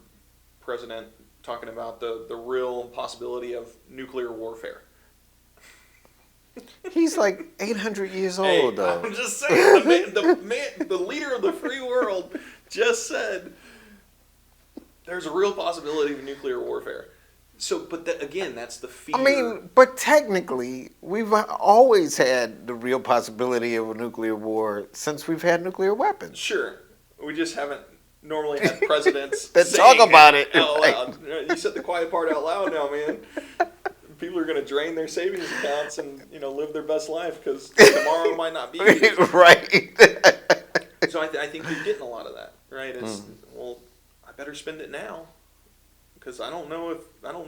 president talking about the real possibility of nuclear warfare. He's like 800 years old, though. I'm just saying, the leader of the free world just said there's a real possibility of nuclear warfare. So, but again, that's the fear. I mean, but technically, we've always had the real possibility of a nuclear war since we've had nuclear weapons. Sure. We just haven't normally had presidents that saying talk about it out loud. You said the quiet part out loud now, man. People are going to drain their savings accounts and live their best life because tomorrow might not be. Right. So I think you're getting a lot of that, right? It's well, I better spend it now because I don't know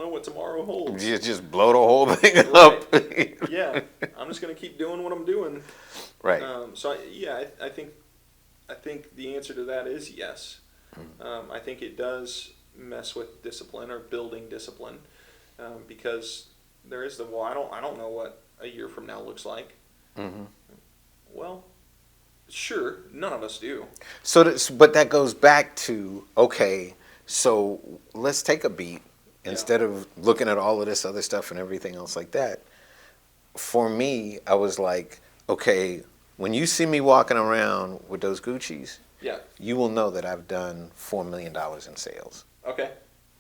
what tomorrow holds. You just blow the whole thing Right. up. Yeah, I'm just going to keep doing what I'm doing. Right. I think the answer to that is yes. I think it does mess with discipline or building discipline because there is I don't know what a year from now looks like. Mm-hmm. Well, sure, none of us do. But that goes back to, okay, so let's take a beat instead of looking at all of this other stuff and everything else like that. For me, I was like, okay, when you see me walking around with those Gucci's, you will know that I've done $4 million in sales. Okay.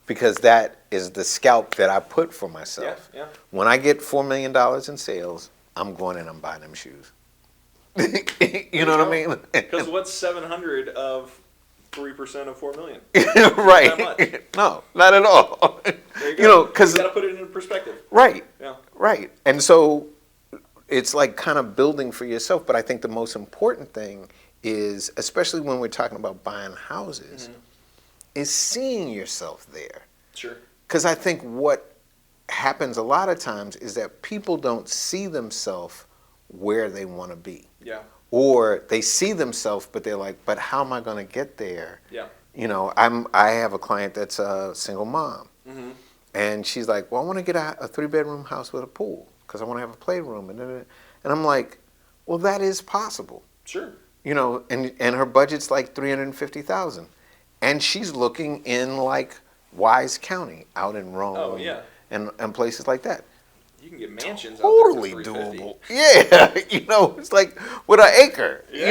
Because that is the scalp that I put for myself. Yeah. When I get $4 million in sales, I'm going and I'm buying them shoes. You know what I mean? Because what's 700 of 3% of 4 million? Right. Not that much. No, not at all. There you go. Because you got to put it into perspective. Right. Yeah. Right. And so it's like kind of building for yourself. But I think the most important thing is, especially when we're talking about buying houses, is seeing yourself there. Sure. Because I think what happens a lot of times is that people don't see themselves where they want to be. Yeah. Or they see themselves, but they're like, but how am I going to get there? Yeah. I have a client that's a single mom. Mm-hmm. And she's like, well, I want to get a 3-bedroom house with a pool because I want to have a playroom. And I'm like, well, that is possible. Sure. And her budget's like $350,000. And she's looking in like Wise County out in Rome. Oh, yeah. And places like that. You can get mansions Totally out there for $350,000. doable. Yeah, it's like with an acre, Yeah.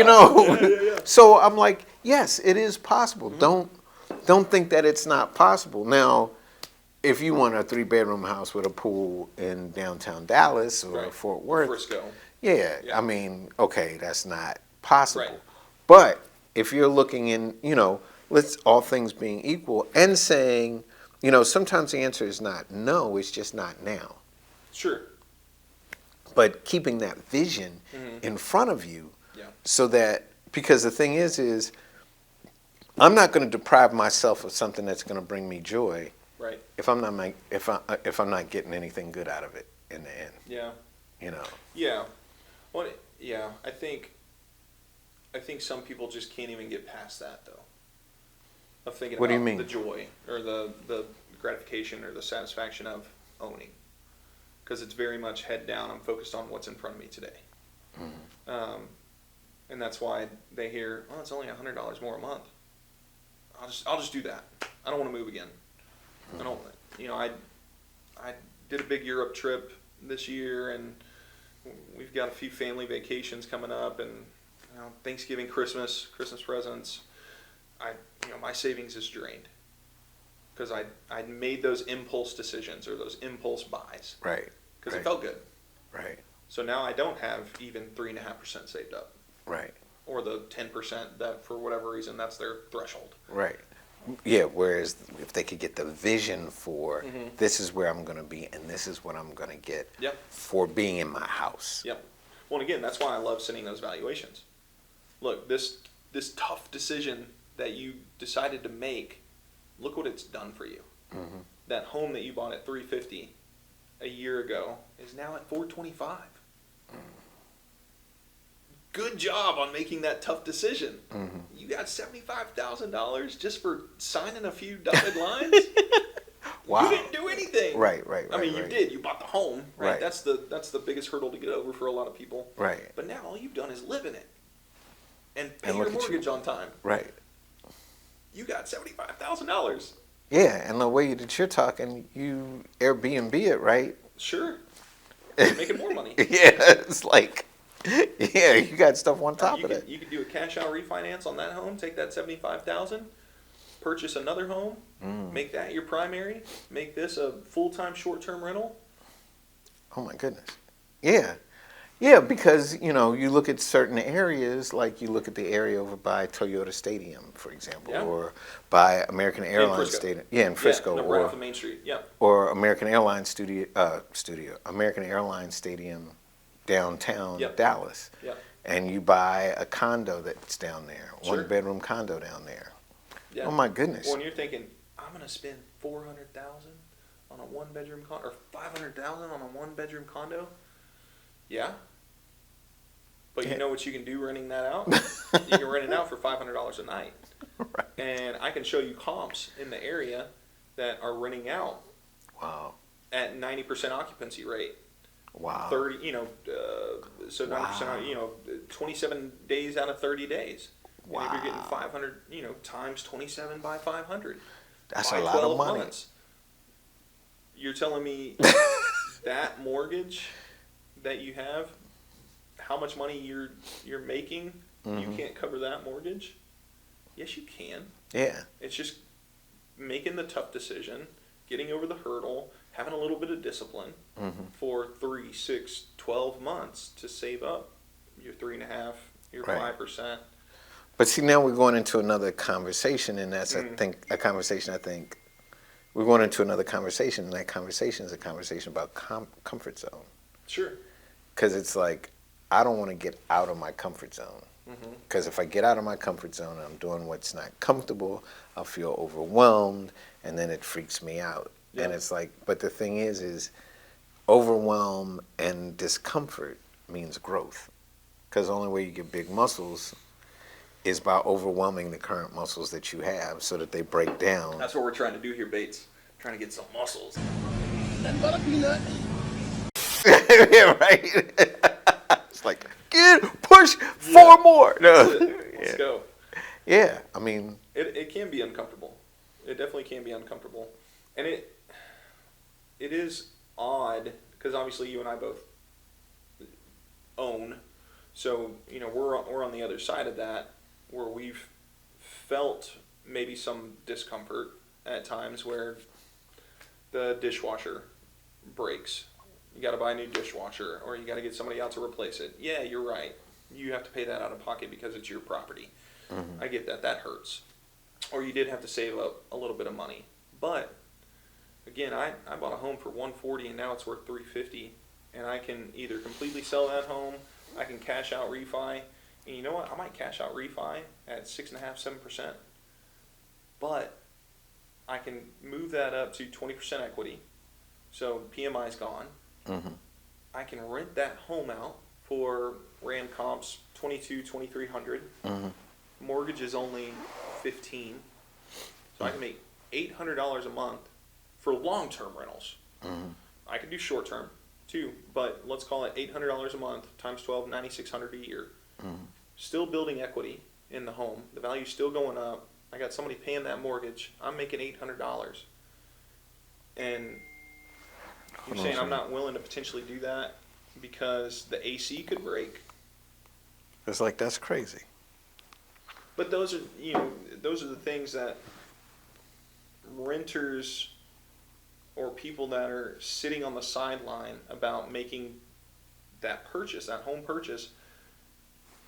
Yeah. So I'm like, yes, it is possible. Mm-hmm. Don't think that it's not possible. Now, if you want a 3-bedroom house with a pool in downtown Dallas or Right. Fort Worth, Frisco. Yeah, Yeah. I mean, okay, that's not possible. Right. But if you're looking in, let's all things being equal and saying, sometimes the answer is not no, it's just not now. Sure. But keeping that vision Mm-hmm. in front of you Yeah. so that, because the thing is I'm not going to deprive myself of something that's going to bring me joy Right. if I'm not if I'm not getting anything good out of it in the end. Yeah. You know. Yeah. Well, yeah. I think some people just can't even get past that though. Of thinking What do you about mean? the joy or the gratification or the satisfaction of owning, because it's very much head down. I'm focused on what's in front of me today, and that's why they hear, "Oh, it's only $100 more a month. I'll just do that. I don't want to move again. I don't. I did a big Europe trip this year, and we've got a few family vacations coming up, and Thanksgiving, Christmas presents. My savings is drained because I made those impulse decisions or those impulse buys. Right. Because right. it felt good. Right. So now I don't have even 3.5% saved up. Right. Or the 10% that for whatever reason that's their threshold. Right. Yeah, whereas if they could get the vision for Mm-hmm. this is where I'm going to be and this is what I'm going to get Yep. for being in my house. Yep. Well, and again, that's why I love setting those valuations. Look, this tough decision that you decided to make, look what it's done for you. Mm-hmm. That home that you bought at $350 a year ago is now at $425. Good job on making that tough decision. Mm-hmm. You got $75,000 just for signing a few dotted lines. Wow. You didn't do anything. Right. I mean, you right. did. You bought the home, right? Right. That's the biggest hurdle to get over for a lot of people. Right. But now all you've done is live in it and pay And your look at you. mortgage on time. Right. You got $75,000. Yeah, and the way that you're talking, you Airbnb it, right? Sure. You're making more money. Yeah, it's like, yeah, you got stuff on top of that. You could do a cash out refinance on that home, take that $75,000, purchase another home, make that your primary, make this a full-time short-term rental. Oh my goodness. Yeah. Yeah, because, you look at certain areas, like you look at the area over by Toyota Stadium, for example, Yeah. or by American Airlines Frisco. Stadium. Yeah, in Frisco. Yeah, right off of Main Street. Yeah. Or American Airlines American Airlines Stadium downtown Yep. Dallas. Yep. And you buy a condo that's down there, Sure. 1-bedroom condo down there. Yeah. Oh my goodness. Well, and you're thinking, I'm going to spend $400,000 on a one-bedroom condo, or $500,000 on a one-bedroom condo? Yeah. But you know what you can do renting that out? You can rent it out for $500 a night. Right. And I can show you comps in the area that are renting out Wow. at 90% occupancy rate. Wow. 30, so 90%, 27 days out of 30 days. And if you're getting Wow. 500, times 27 by 500. That's by a lot of 12 money. months. You're telling me that mortgage that you have, how much money you're making, you can't cover that mortgage? Yes, you can. Yeah. It's just making the tough decision, getting over the hurdle, having a little bit of discipline for 3, 6, 12 months to save up your 3.5%, your Right. 5%. But see, now we're going into another conversation, and that's, I think, we're going into another conversation, and that conversation is a conversation about comfort zone. Sure. Because it's like, I don't want to get out of my comfort zone. Because if I get out of my comfort zone and I'm doing what's not comfortable, I'll feel overwhelmed, and then it freaks me out. Yeah. And it's like, but the thing is overwhelm and discomfort means growth. Because the only way you get big muscles is by overwhelming the current muscles that you have so that they break down. That's what we're trying to do here, Bates. Trying to get some muscles. Nothing but a peanut. Yeah, right? It's like, push 4 more. No. That's it. Let's go. Yeah, I mean, It can be uncomfortable. It definitely can be uncomfortable. And it is odd, because obviously you and I both own. So, we're on the other side of that, where we've felt maybe some discomfort at times where the dishwasher breaks You got to buy a new dishwasher, or you got to get somebody out to replace it. Yeah, you're right. You have to pay that out of pocket because it's your property. I get that. That hurts. Or you did have to save up a little bit of money. But again, I bought a home for $140 and now it's worth $350, and I can either completely sell that home, I can cash out refi, and you know what? I might cash out refi at 6.5%, 7%, but I can move that up to 20% equity, so PMI's gone. I can rent that home out for RAM comps 2,200, 2,300. Mortgage is only 15, so I can make $800 a month for long-term rentals. I could do short-term too, but let's call it $800 a month times 12, $9,600 a year. Still building equity in the home. The value's still going up. I got somebody paying that mortgage. I'm making $800, and you're saying I'm not willing to potentially do that because the AC could break. It's like, that's crazy. But those are those are the things that renters or people that are sitting on the sideline about making that purchase, that home purchase,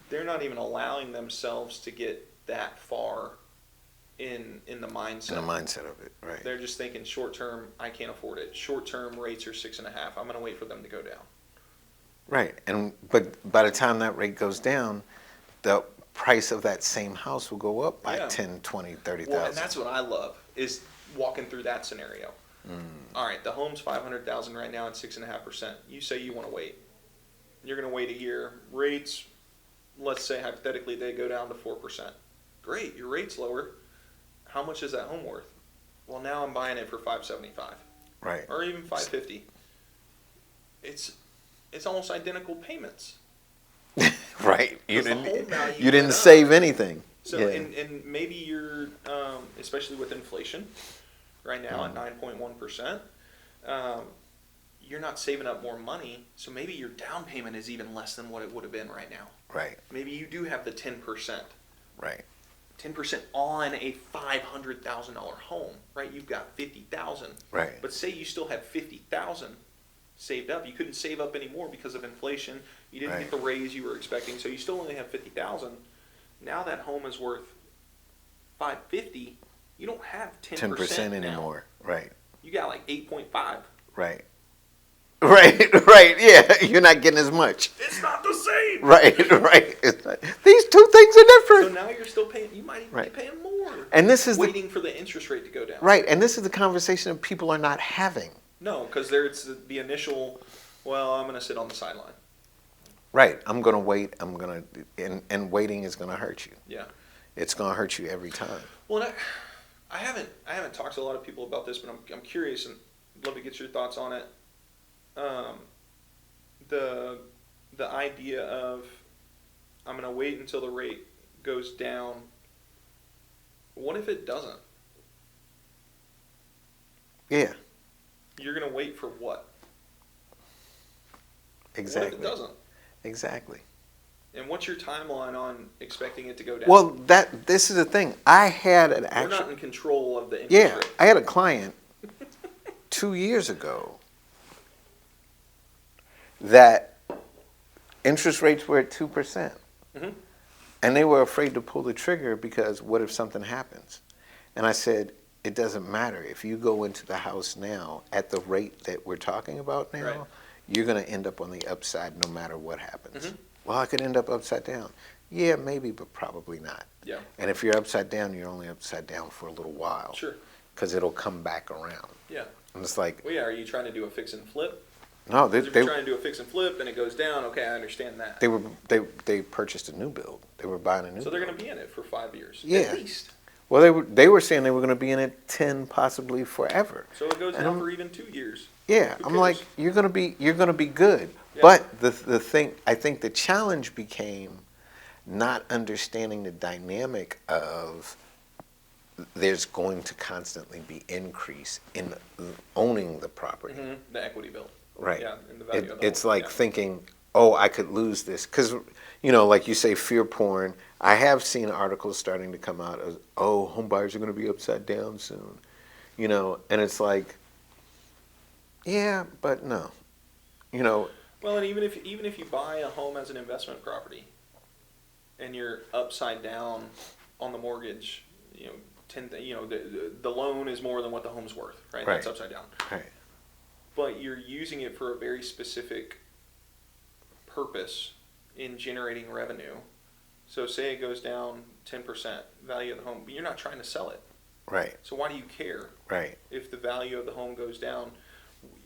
they're not even allowing themselves to get that far in the mindset. In the mindset of it, right. They're just thinking short term, I can't afford it. Short term rates are 6.5. I'm going to wait for them to go down. Right, but by the time that rate goes down, the price of that same house will go up by 10, 20, 30,000. Well, and that's what I love, is walking through that scenario. All right, the home's $500,000 right now at 6.5%. You say you want to wait. You're going to wait a year. Rates, let's say hypothetically they go down to 4%. Great, your rate's lower. How much is that home worth? Well, now I'm buying it for $575. Right. Or even $550. It's almost identical payments. Right. You 'Cause the home value didn't went up. save anything. So, Yeah. and maybe you're, especially with inflation right now at 9.1%, you're not saving up more money. So maybe your down payment is even less than what it would have been right now. Right. Maybe you do have the 10%. Right. 10% on a $500,000 home, right? You've got 50,000. Right. But say you still had 50,000 saved up. You couldn't save up anymore because of inflation. You didn't get the raise you were expecting, so you still only have 50,000. Now that home is worth 550. You don't have 10% anymore. Right. You got like 8.5. Right. Right. Yeah, you're not getting as much. It's not the same. Right. It's not, these two things are different. So now you're still paying. You might even be paying more. And this is waiting for the interest rate to go down. Right. And this is the conversation that people are not having. No, because there's the initial. Well, I'm going to sit on the sideline. Right. I'm going to wait. And waiting is going to hurt you. Yeah. It's going to hurt you every time. Well, I haven't talked to a lot of people about this, but I'm curious and I'd love to get your thoughts on it. The idea of I'm going to wait until the rate goes down. What if it doesn't? Yeah. You're going to wait for what? Exactly. What if it doesn't? Exactly. And what's your timeline on expecting it to go down? Well, this is the thing. I had an actual. We're not in control of the interest rate. I had a client 2 years ago that interest rates were at 2%. And they were afraid to pull the trigger because what if something happens? And I said, it doesn't matter. If you go into the house now at the rate that we're talking about now, you're going to end up on the upside no matter what happens. Well, I could end up upside down. Yeah, maybe, but probably not. Yeah. And if you're upside down, you're only upside down for a little while. Sure. Because it'll come back around. Yeah. And it's like. Well, yeah, are you trying to do a fix and flip? No, if you're trying to do a fix and flip and it goes down, okay, I understand that. They purchased a new build. They were buying a new build. So they're going to be in it for 5 years. Yeah. At least. Well, they were saying they were going to be in it 10, possibly forever. So it goes down for even 2 years. Yeah, I'm like, you're gonna be good. Yeah. But the thing, I think the challenge became not understanding the dynamic of there's going to constantly be increase in owning the property. The equity bill. Right. Yeah, and the value of the it's home. like thinking, oh, I could lose this. Because, like you say, fear porn. I have seen articles starting to come out of, oh, home buyers are going to be upside down soon. And it's like, yeah, but no. You know, Well, and even if you buy a home as an investment property, and you're upside down on the mortgage, the loan is more than what the home's worth, right? Right. That's upside down. right, But you're using it for a very specific purpose in generating revenue. So say it goes down 10% value of the home, but you're not trying to sell it. right, So why do you care right, if the value of the home goes down?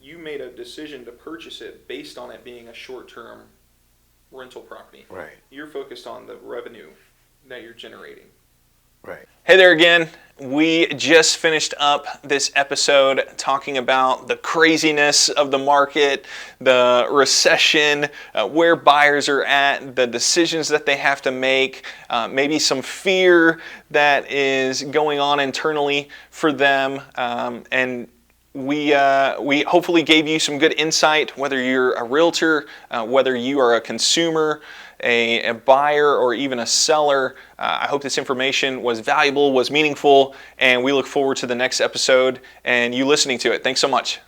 You made a decision to purchase it based on it being a short-term rental property. right, You're focused on the revenue that you're generating. right. Hey there again. We just finished up this episode talking about the craziness of the market, the recession, where buyers are at, the decisions that they have to make, maybe some fear that is going on internally for them, and we hopefully gave you some good insight, whether you're a realtor, whether you are a consumer, a buyer, or even a seller. I hope this information was valuable, was meaningful, and we look forward to the next episode and you listening to it. Thanks so much.